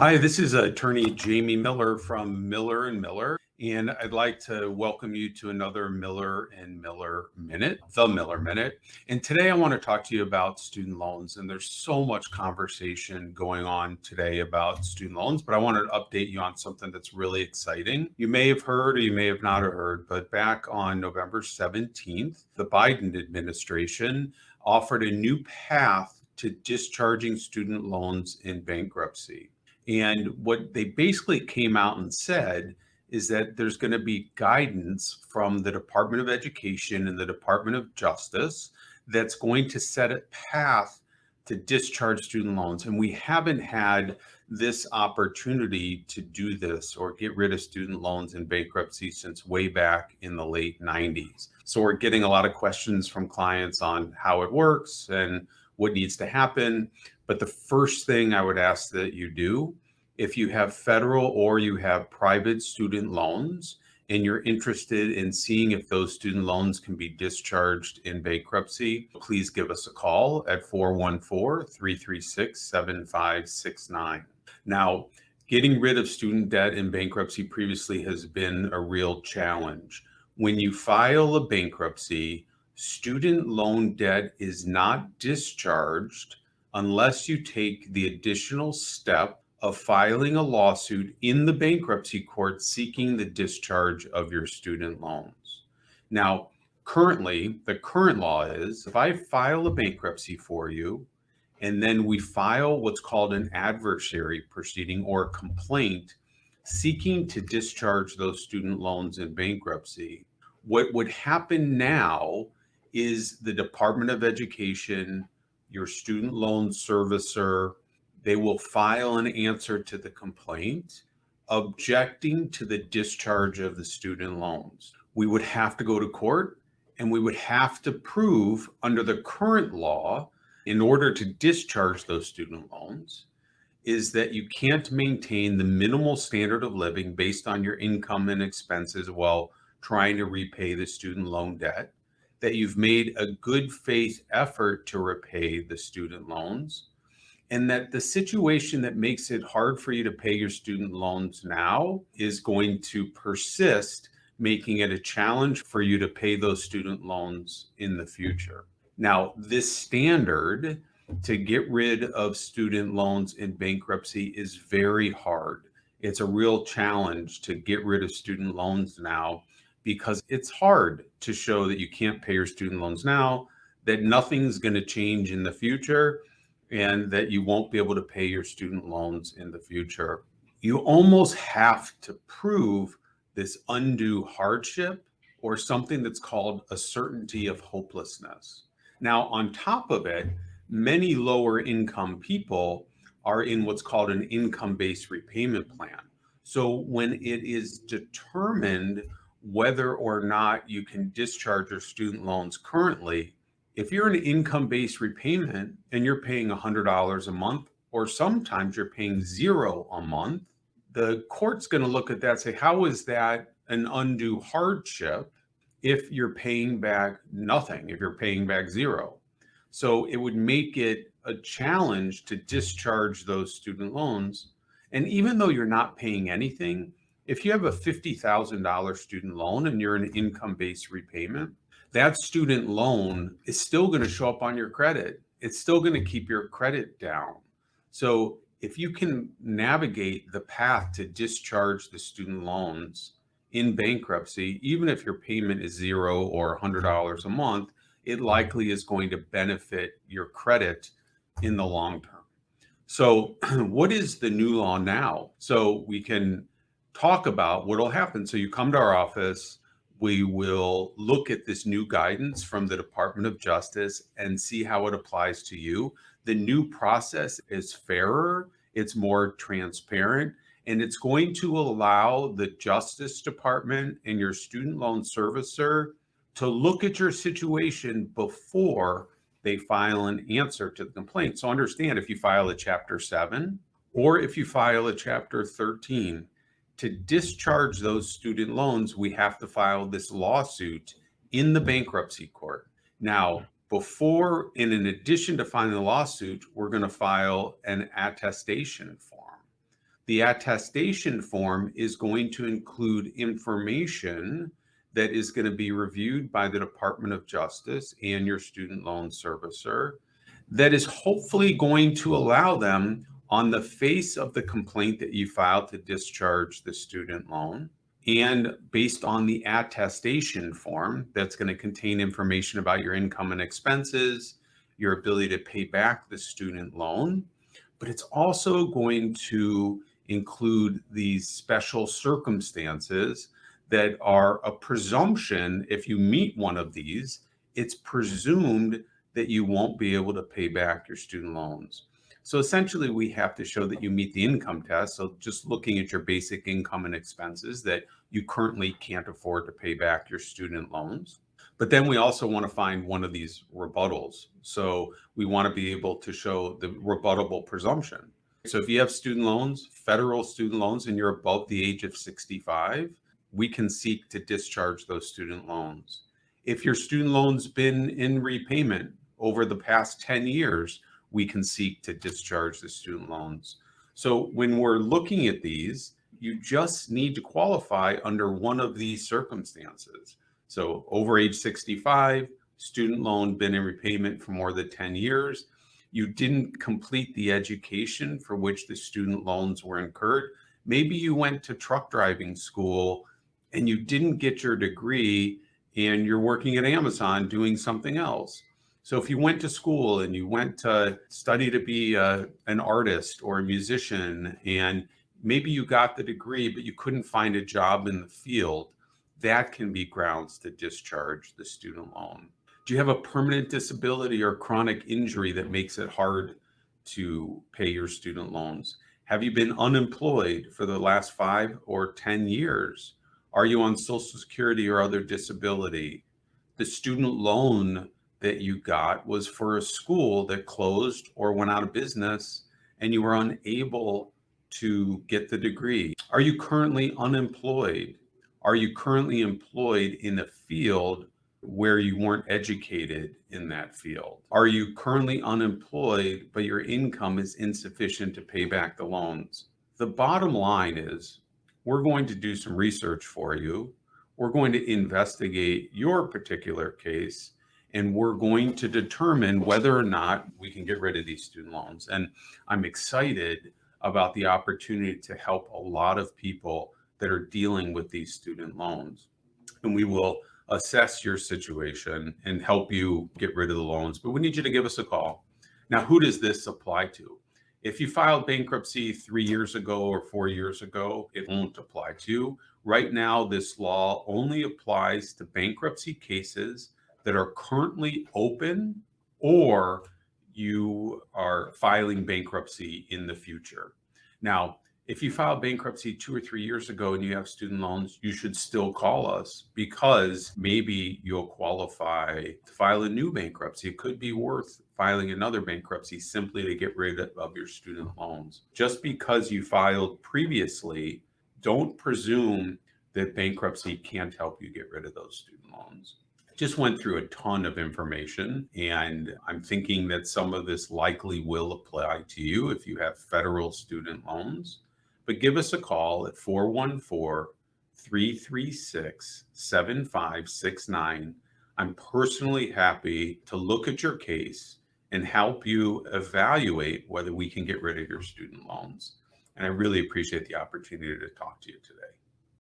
Hi, this is attorney Jamie Miller from Miller and Miller, and I'd like to welcome you to another Miller and Miller Minute, the Miller Minute. And today I want to talk to you about student loans. And there's so much conversation going on today about student loans, but I wanted to update you on something that's really exciting. You may have heard or you may have not heard, but back on November 17th, the Biden administration offered a new path to discharging student loans in bankruptcy. And what they basically came out and said is that there's going to be guidance from the Department of Education and the Department of Justice that's going to set a path to discharge student loans. And we haven't had this opportunity to do this or get rid of student loans in bankruptcy since way back in the late 90s. So we're getting a lot of questions from clients on how it works and what needs to happen. But the first thing I would ask that you do, if you have federal or you have private student loans and you're interested in seeing if those student loans can be discharged in bankruptcy, please give us a call at 414-336-7569. Now, getting rid of student debt in bankruptcy previously has been a real challenge. When you file a bankruptcy, student loan debt is not discharged unless you take the additional step of filing a lawsuit in the bankruptcy court seeking the discharge of your student loans. Now, currently, the current law is if I file a bankruptcy for you, and then we file what's called an adversary proceeding or a complaint seeking to discharge those student loans in bankruptcy, what would happen now is the Department of Education, your student loan servicer, they will file an answer to the complaint objecting to the discharge of the student loans. We would have to go to court and we would have to prove under the current law, in order to discharge those student loans, is that you can't maintain the minimal standard of living based on your income and expenses while trying to repay the student loan debt, that you've made a good faith effort to repay the student loans, and that the situation that makes it hard for you to pay your student loans now is going to persist, making it a challenge for you to pay those student loans in the future. Now, this standard to get rid of student loans in bankruptcy is very hard. It's a real challenge to get rid of student loans now because it's hard to show that you can't pay your student loans now, that nothing's going to change in the future, and that you won't be able to pay your student loans in the future. You almost have to prove this undue hardship or something that's called a certainty of hopelessness. Now, on top of it, many lower income people are in what's called an income-based repayment plan. So when it is determined whether or not you can discharge your student loans currently, if you're in income-based repayment and you're paying $100 a month, or sometimes you're paying zero a month, the court's going to look at that and say, how is that an undue hardship if you're paying back nothing, if you're paying back zero? So it would make it a challenge to discharge those student loans. And even though you're not paying anything, if you have a $50,000 student loan and you're in income-based repayment, that student loan is still going to show up on your credit. It's still going to keep your credit down. So if you can navigate the path to discharge the student loans in bankruptcy, even if your payment is zero or $100 a month, it likely is going to benefit your credit in the long term. So what is the new law now? So we can talk about what will happen. So you come to our office, we will look at this new guidance from the Department of Justice and see how it applies to you. The new process is fairer, it's more transparent, and it's going to allow the Justice Department and your student loan servicer to look at your situation before they file an answer to the complaint. So understand, if you file a Chapter 7 or if you file a Chapter 13, to discharge those student loans, we have to file this lawsuit in the bankruptcy court. Now, before and in addition to filing the lawsuit, we're going to file an attestation form. The attestation form is going to include information that is going to be reviewed by the Department of Justice and your student loan servicer that is hopefully going to allow them, on the face of the complaint that you filed, to discharge the student loan. And based on the attestation form, that's going to contain information about your income and expenses, your ability to pay back the student loan. But it's also going to include these special circumstances that are a presumption. If you meet one of these, it's presumed that you won't be able to pay back your student loans. So essentially, we have to show that you meet the income test. So just looking at your basic income and expenses, that you currently can't afford to pay back your student loans. But then we also want to find one of these rebuttals. So we want to be able to show the rebuttable presumption. So if you have student loans, federal student loans, and you're above the age of 65, we can seek to discharge those student loans. If your student loan's been in repayment over the past 10 years, we can seek to discharge the student loans. So when we're looking at these, you just need to qualify under one of these circumstances. So over age 65, student loan been in repayment for more than 10 years. You didn't complete the education for which the student loans were incurred. Maybe you went to truck driving school and you didn't get your degree and you're working at Amazon doing something else. So if you went to school and you went to study to be an artist or a musician, and maybe you got the degree, but you couldn't find a job in the field, that can be grounds to discharge the student loan. Do you have a permanent disability or chronic injury that makes it hard to pay your student loans? Have you been unemployed for the last 5 or 10 years? Are you on Social Security or other disability? The student loan that you got was for a school that closed or went out of business, and you were unable to get the degree. Are you currently unemployed? Are you currently employed in a field where you weren't educated in that field? Are you currently unemployed, but your income is insufficient to pay back the loans? The bottom line is, we're going to do some research for you. We're going to investigate your particular case, and we're going to determine whether or not we can get rid of these student loans. And I'm excited about the opportunity to help a lot of people that are dealing with these student loans. And we will assess your situation and help you get rid of the loans. But we need you to give us a call. Now, who does this apply to? If you filed bankruptcy 3 years ago or 4 years ago, it won't apply to you. Right now, this law only applies to bankruptcy cases that are currently open, or you are filing bankruptcy in the future. Now, if you filed bankruptcy 2 or 3 years ago and you have student loans, you should still call us, because maybe you'll qualify to file a new bankruptcy. It could be worth filing another bankruptcy simply to get rid of your student loans. Just because you filed previously, don't presume that bankruptcy can't help you get rid of those student loans. Just went through a ton of information, and I'm thinking that some of this likely will apply to you if you have federal student loans. But give us a call at 414-336-7569. I'm personally happy to look at your case and help you evaluate whether we can get rid of your student loans. And I really appreciate the opportunity to talk to you today.